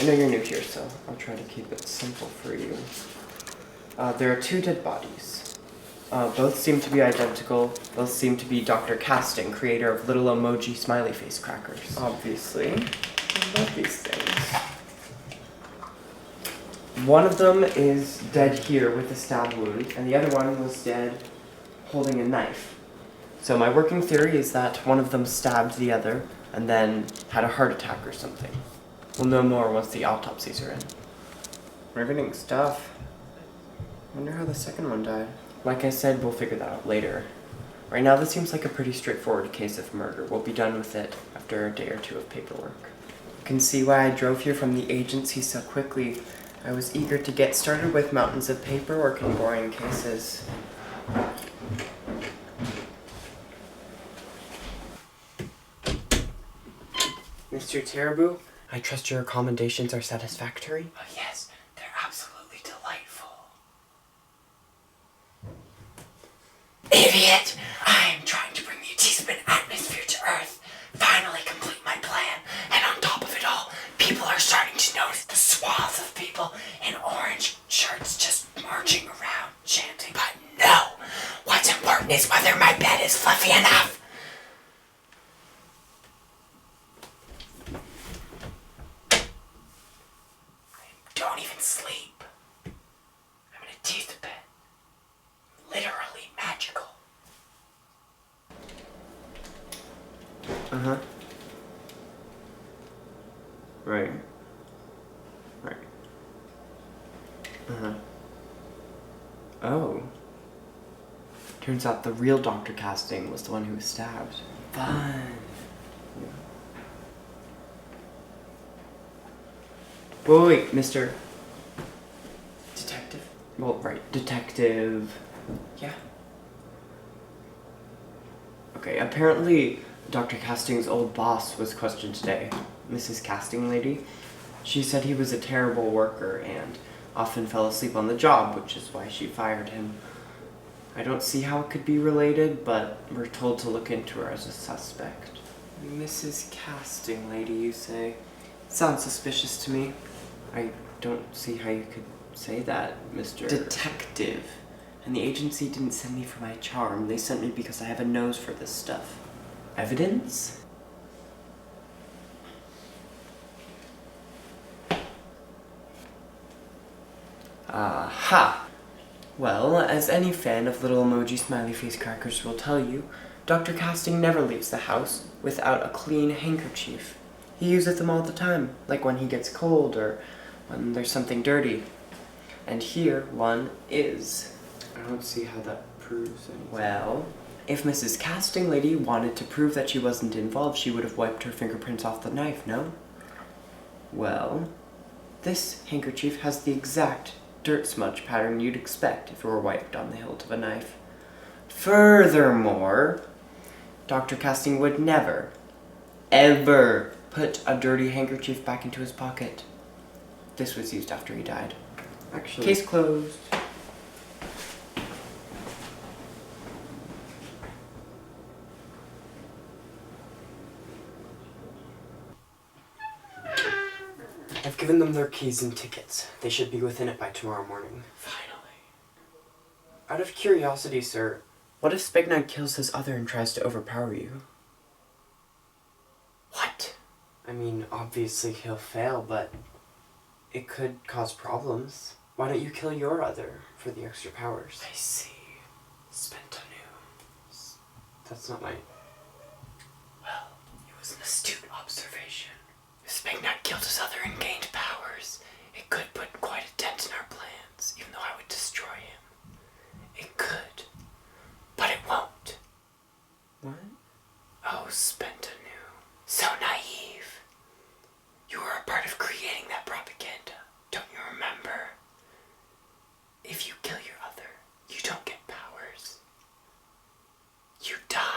know you're new here, so I'll try to keep it simple for you. There are 2 dead bodies. Both seem to be identical. Both seem to be Dr. Casting, creator of little emoji smiley face crackers. Obviously. I love these things. One of them is dead here with a stab wound, and the other one was dead holding a knife. So my working theory is that one of them stabbed the other and then had a heart attack or something. We'll know more once the autopsies are in. Riveting stuff. Wonder how the second one died. Like I said, we'll figure that out later. Right now, this seems like a pretty straightforward case of murder. We'll be done with it after a day or 2 of paperwork. You can see why I drove here from the agency so quickly. I was eager to get started with mountains of paperwork and boring cases. Mr. Teraboo, I trust your accommodations are satisfactory? Oh yes, they're absolutely delightful. Idiot! I am trying to bring the T-spin atmosphere to Earth. Finally complete my plan. And on top of it all, people are starting to notice the swaths of people in orange shirts just marching around chanting. But no! What's important is whether my bed is fluffy enough. Don't even sleep. I'm in a teeth bed. Literally magical. Uh-huh. Right. Right. Uh-huh. Oh. Turns out the real Dr. Casting was the one who was stabbed. Fun. Yeah. Wait, Mr. Detective? Well, right, detective. Yeah. Okay, apparently Dr. Casting's old boss was questioned today, Mrs. Casting Lady. She said he was a terrible worker and often fell asleep on the job, which is why she fired him. I don't see how it could be related, but we're told to look into her as a suspect. Mrs. Casting Lady, you say? Sounds suspicious to me. I don't see how you could say that, Mr. Detective. And the agency didn't send me for my charm. They sent me because I have a nose for this stuff. Evidence? Aha! Well, as any fan of little emoji smiley face crackers will tell you, Dr. Casting never leaves the house without a clean handkerchief. He uses them all the time, like when he gets cold or when there's something dirty. And here one is. I don't see how that proves anything. Well, if Mrs. Casting Lady wanted to prove that she wasn't involved, she would have wiped her fingerprints off the knife, no? Well, this handkerchief has the exact dirt smudge pattern you'd expect if it were wiped on the hilt of a knife. Furthermore, Dr. Casting would never, ever put a dirty handkerchief back into his pocket. This was used after he died. Actually, case closed. I've given them their keys and tickets. They should be within it by tomorrow morning. Finally. Out of curiosity, sir, what if Spegnag kills his other and tries to overpower you? What? I mean, obviously he'll fail, but it could cause problems. Why don't you kill your other for the extra powers? I see. Spentanu. That's not my... Well, it was an astute observation. If Spegnag killed his other and gained powers, it could put quite a dent in our plans, even though I would destroy him. It could. But it won't. What? Oh, Spentanu. So naive. You were a part of creating that propaganda. Don't you remember? If you kill your other, you don't get powers. You die.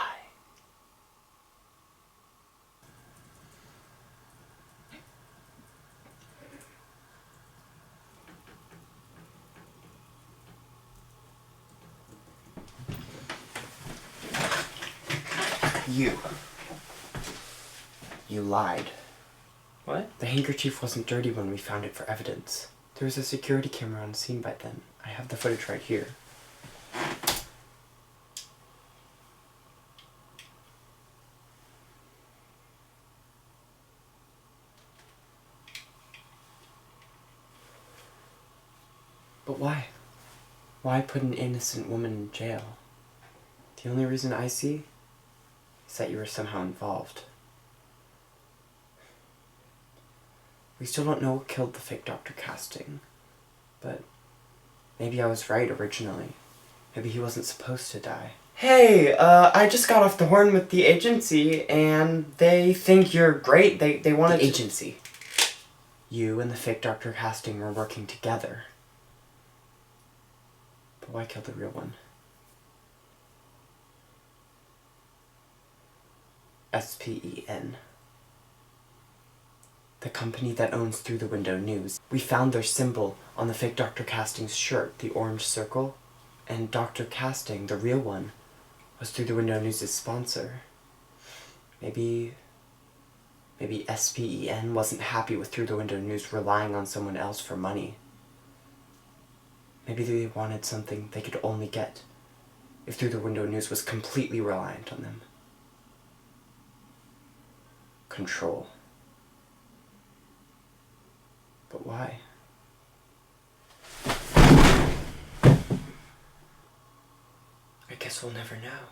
You lied. What? The handkerchief wasn't dirty when we found it for evidence. There was a security camera on scene by then. I have the footage right here. But why? Why put an innocent woman in jail? The only reason I see is that you were somehow involved. We still don't know what killed the fake Dr. Casting, but maybe I was right originally. Maybe he wasn't supposed to die. Hey, I just got off the horn with the agency, and they think you're great. They wanted The agency. You and the fake Dr. Casting were working together. But why kill the real one? SPEN. The company that owns Through the Window News. We found their symbol on the fake Dr. Casting's shirt, the orange circle, and Dr. Casting, the real one, was Through the Window News' sponsor. Maybe SPEN wasn't happy with Through the Window News relying on someone else for money. Maybe they wanted something they could only get if Through the Window News was completely reliant on them. Control. But why? I guess we'll never know.